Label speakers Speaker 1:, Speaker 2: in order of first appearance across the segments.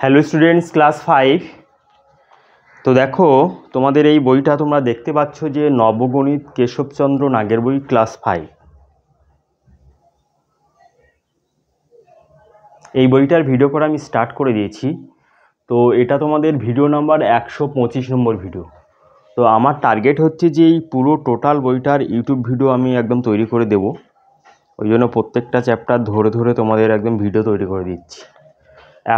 Speaker 1: Hello students, class 5। তো দেখো, তোমাদের এই বইটা তোমরা দেখতে পাচ্ছ যে নবগণিত কেশবচন্দ্র নাগের বই, ক্লাস 5। এই বইটার ভিডিও করা আমি স্টার্ট করে দিয়েছি। তো এটা তোমাদের ভিডিও নাম্বার 125 নম্বর ভিডিও। তো আমার টার্গেট হচ্ছে যে এই পুরো টোটাল বইটার ইউটিউব ভিডিও আমি একদম তৈরি করে দেব। ওই জন্য প্রত্যেকটা চ্যাপ্টার ধরে ধরে তোমাদের একদম ভিডিও তৈরি করে দিচ্ছি।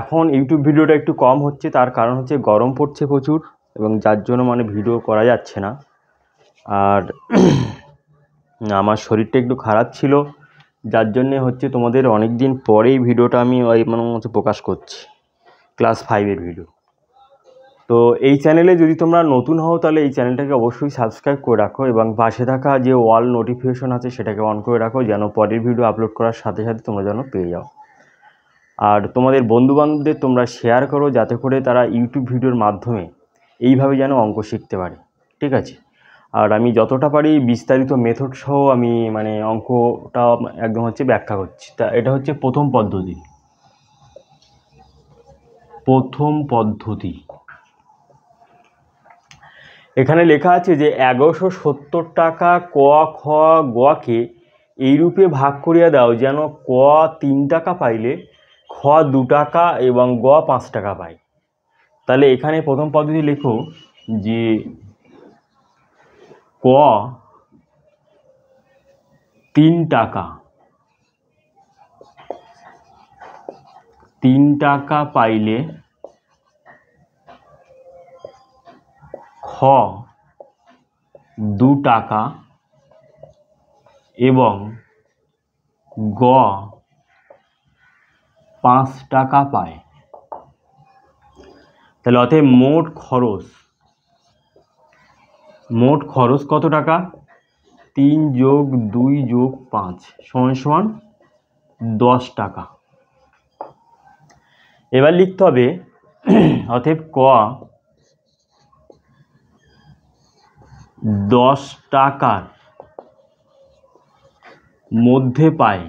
Speaker 1: এখন ইউটিউব ভিডিওটা একটু কম হচ্ছে, তার কারণ হচ্ছে গরম পড়ছে প্রচুর, এবং যার জন্য ভিডিও করা যাচ্ছে না। আর আমার শরীরটা একটু খারাপ ছিল, যার জন্যে হচ্ছে তোমাদের অনেক দিন পরেই ভিডিওটা আমি প্রকাশ করছি, ক্লাস 5-এর ভিডিও। তো এই চ্যানেলে যদি তোমরা নতুন হও তাহলে এই চ্যানেলটাকে অবশ্যই সাবস্ক্রাইব করে রাখো, এবং পাশে থাকা যে অল নোটিফিকেশন আছে সেটাকে অন করে রাখো, যেন পরের ভিডিও আপলোড করার সাথে সাথে তোমরা যেন পেয়ে যাও। আর তোমাদের বন্ধুবান্ধবদের তোমরা শেয়ার করো, যাতে করে তারা ইউটিউব ভিডিওর মাধ্যমে এইভাবে যেন অঙ্ক শিখতে পারে, ঠিক আছে? আর আমি যতটা পারি বিস্তারিত মেথড সহ আমি অঙ্কটা একদম ব্যাখ্যা করছি। তা এটা হচ্ছে প্রথম পদ্ধতি। এখানে লেখা আছে যে 1170 টাকা ক খ গকে এইরূপে ভাগ করিয়া দাও যেন ক 3 টাকা পাইলে খ 2 টাকা এবং গ 5 টাকা পায়। তাহলে এখানে প্রথম পদ্ধতি লেখো যে ক 3 টাকা পাইলে খ 2 টাকা এবং গ 5 টাকা পায়। তাহলে অতএব মোট খরচ কত টাকা? 3 যোগ 2 যোগ 5 সমান 10 টাকা। এবার লিখতে হবে অতএব ক 10 টাকার মধ্যে পায়।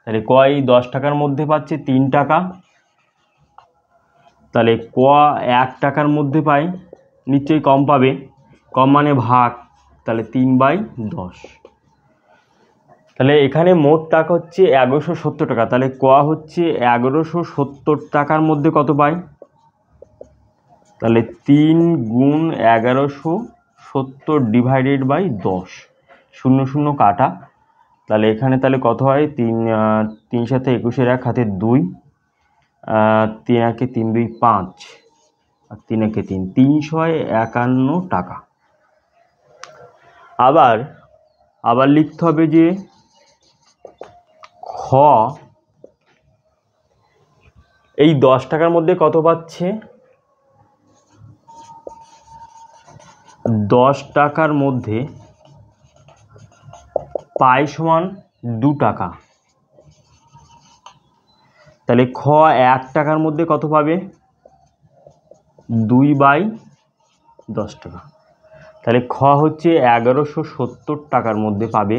Speaker 1: তাহলে ক এই 10 টাকার মধ্যে পাচ্ছে 3 টাকা। তাহলে ক 1 টাকার মধ্যে পায়, নিশ্চয়ই কম পাবে, কম মানে ভাগ, তাহলে 3/10। তাহলে এখানে মোট টাকা হচ্ছে 1170 টাকা। তাহলে ক হচ্ছে 1170 টাকার মধ্যে কত পায়? তাহলে 3 গুণ 1170 ডিভাইডেড বাই 10, 0 0 কাটা। তাহলে এখানে তাহলে কত হয়? 3 সাথে 21, 1 হাতে 2, 3 একে 3 2 5, আর 3 একে 3, 351 টাকা। আবার লিখতে হবে যে খ এই 10 টাকার মধ্যে কত পাচ্ছে? 10 টাকার মধ্যে পায় সমান 2 টাকা। তাহলে খ 1 টাকার মধ্যে কত পাবে? 2/10 টাকা। তাহলে খ হচ্ছে 1170 টাকার মধ্যে পাবে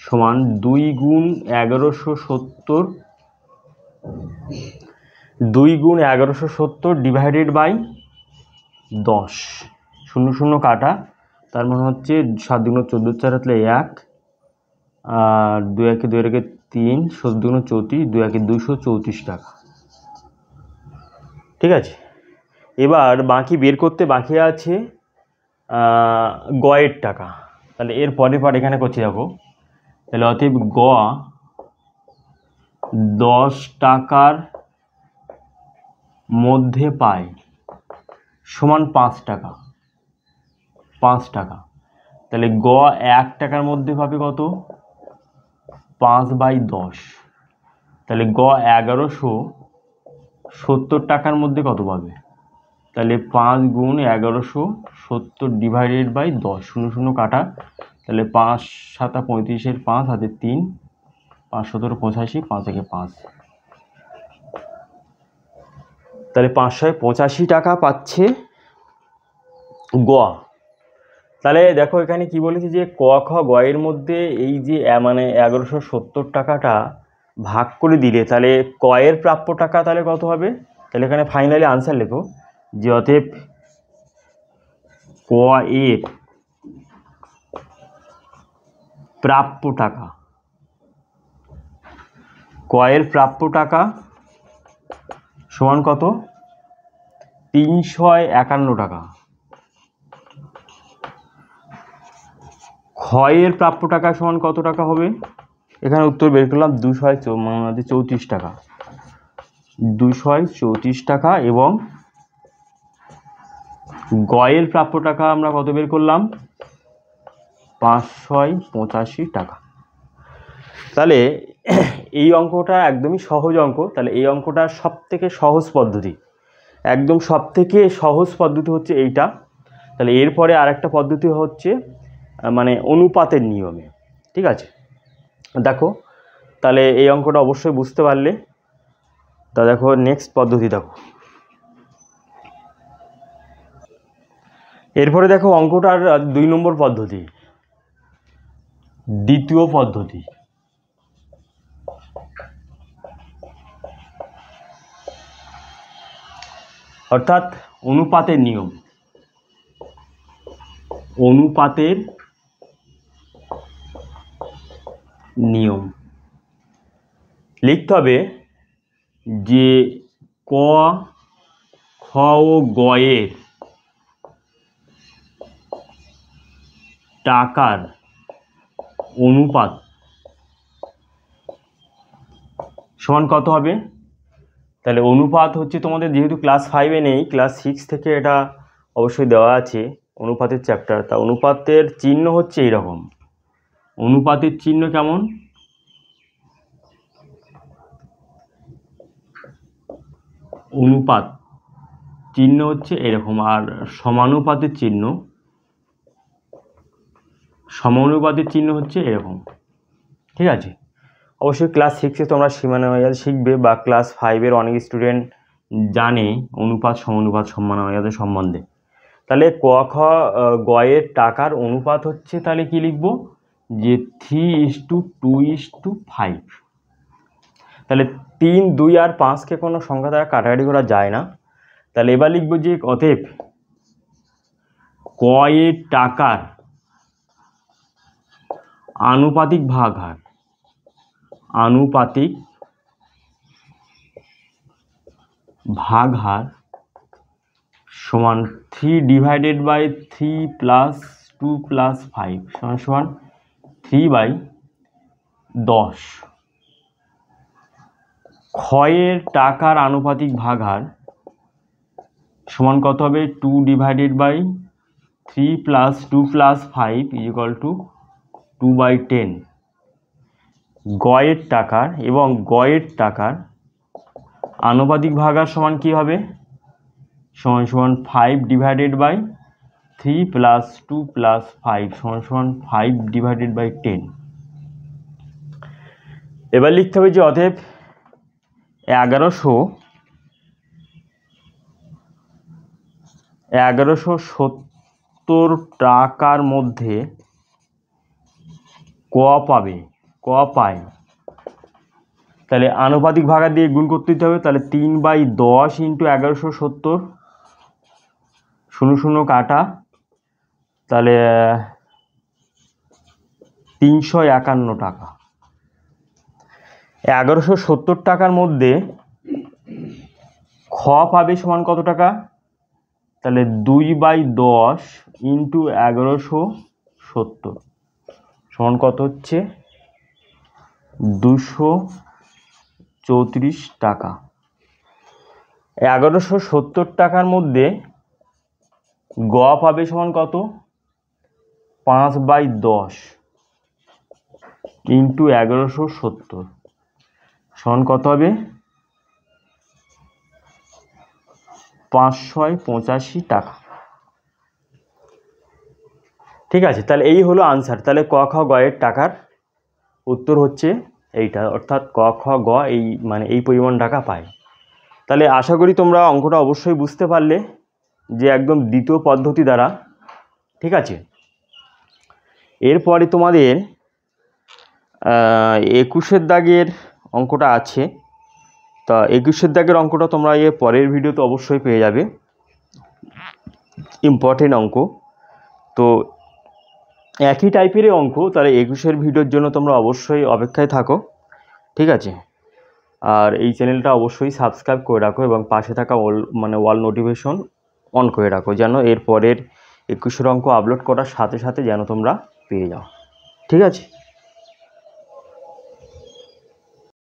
Speaker 1: সমান 2 গুণ 1170 ডিভাইডেড বাই 10, 0 0 কাটা। তার মানে হচ্ছে 7 দুগুণ 14, 4 হাতলে 1, আর 2 একে 2 একে 3, 7 দুগুণ 34, 2 একে 234 টাকা, ঠিক আছে? এবার বাকি বের করতে বাকি আছে গয়ের টাকা। তাহলে এর পরে এখানে করছি দেখো। তাহলে অতএব গ 10 টাকার মধ্যে পায় সমান 5 টাকা। তাহলে গ 1 টাকার মধ্যে পাবে কত? 5/10। তাহলে গ 1170 টাকার মধ্যে কত পাবে? তাহলে 5 গুণ 1170 ডিভাইডেড বাই 10, 0 0 কাটা। তাহলে 5 7 35, 5 হাতে 3, 5 17 85, 5 একে 5, তাহলে 585 টাকা পাচ্ছে গ। তাহলে দেখো এখানে কি বলেছি যে ক খ গ এর মধ্যে এই যে 1170 টাকাটা ভাগ করে দিলে তাহলে ক এর প্রাপ্য টাকা তাহলে কত হবে? তাহলে এখানে ফাইনালি আনসার লেখো যে অতএব ক এর প্রাপ্য টাকা, ক এর প্রাপ্য টাকা সমান কত? 351 টাকা। খ এর প্রাপ্য টাকা সমান কত টাকা হবে? এখানে উত্তর বের করলাম 234 টাকা, 234 টাকা। এবং গ এর প্রাপ্য টাকা আমরা কত বের করলাম? 585 টাকা। তাহলে এই অঙ্কটা একদমই সহজ অঙ্ক। তাহলে এই অঙ্কটা সব থেকে সহজ পদ্ধতি, একদম সব থেকে সহজ পদ্ধতি হচ্ছে এইটা। তাহলে এরপরে আরেকটা পদ্ধতি হচ্ছে মানে অনুপাতের নিয়মে, ঠিক আছে? দেখো তাহলে এই অঙ্কটা অবশ্যই বুঝতে পারলে। তা দেখো নেক্সট পদ্ধতি দেখো। এরপরে দেখো অঙ্কটার 2 নম্বর পদ্ধতি, দ্বিতীয় পদ্ধতি। অর্থাৎ অনুপাতের নিয়ম, অনুপাতের নিয়ম লিখতে হবে যে ক, খ ও গ এর টাকার অনুপাত সমান কত হবে? তাহলে অনুপাত হচ্ছে তোমাদের যেহেতু ক্লাস 5-এ নেই, ক্লাস 6 থেকে এটা অবশ্যই দেওয়া আছে অনুপাতের চ্যাপ্টার। তা অনুপাতের চিহ্ন হচ্ছে এইরকম। অনুপাতের চিহ্ন কেমন? অনুপাত চিহ্ন হচ্ছে এরকম। আর সমানুপাতের চিহ্ন, সমানুপাতের চিহ্ন হচ্ছে এরকম, ঠিক আছে? অবশ্যই ক্লাস 6-এ তোমরা সীমানুপাত শিখবে, বা ক্লাস 5-এর অনেক স্টুডেন্ট জানে অনুপাত, সমানুপাত, সমানুপাতের সম্বন্ধে। তাহলে ক, খ, গ এর টাকার অনুপাত হচ্ছে, তাহলে কি লিখব? যে 3:2:5। তাহলে 3, 2 আর 5কে কোনো সংখ্যা দ্বারা কাটাকাটি করা যায় না। তাহলে এবার লিখব যে অতএব ক এর টাকার আনুপাতিক ভাগহার, আনুপাতিক ভাগহার সমান 3/3 + 2 + 5 সমান 3/10। খ এর টাকার আনুপাতিক ভাগহার সমান কত হবে? 2/3 + 2 + 5 = 2/10। গ এর টাকার এবং গ এর টাকার আনুপাতিক ভাগহার সমান কি হবে? সমান 5/3 + 2 + 5 সমান 5/10। এবার লিখতে হবে যে অতএব 1170 টাকার মধ্যে ক পাবে, ক পায়। তাহলে আনুপাতিক ভাগহার দিয়ে গুণ করতে দিতে হবে। তাহলে 3/10 × 1170, 0 কাটা, তাহলে 351 টাকা। 1170 টাকার মধ্যে খ পাবে সমান কত টাকা? তাহলে 2/10 × 1170 সমান কত হচ্ছে? 234 টাকা। 1170 টাকার মধ্যে গ পাবে সমান কত? 5/10 × 1170 সমান কত হবে? 585 টাকা, ঠিক আছে? তাহলে এই হলো আনসার। তাহলে ক, খ, গ এর টাকার উত্তর হচ্ছে এইটা, অর্থাৎ ক, খ, গ এই মানে এই পরিমাণ টাকা পায়। তাহলে আশা করি তোমরা অঙ্কটা অবশ্যই বুঝতে পারলে যে একদম দ্বিতীয় পদ্ধতি দ্বারা, ঠিক আছে? এরপরে তোমাদের 21-এর দাগের অঙ্কটা আছে। তা 21 দাগের অঙ্কটা তোমরা এর পরের ভিডিওতে অবশ্যই পেয়ে যাবে, ইম্পর্টেন্ট অঙ্ক। তো একই টাইপেরই অঙ্ক, তাহলে 21 ভিডিওর জন্য তোমরা অবশ্যই অপেক্ষায় থাকো, ঠিক আছে। আর এই চ্যানেলটা অবশ্যই সাবস্ক্রাইব করে রাখো এবং পাশে থাকা অল নোটিফিকেশন অন করে রাখো, যেন এর পরের 21 অঙ্ক আপলোড করার সাথে সাথে যেন তোমরা পেয়ে যাও, ঠিক আছে।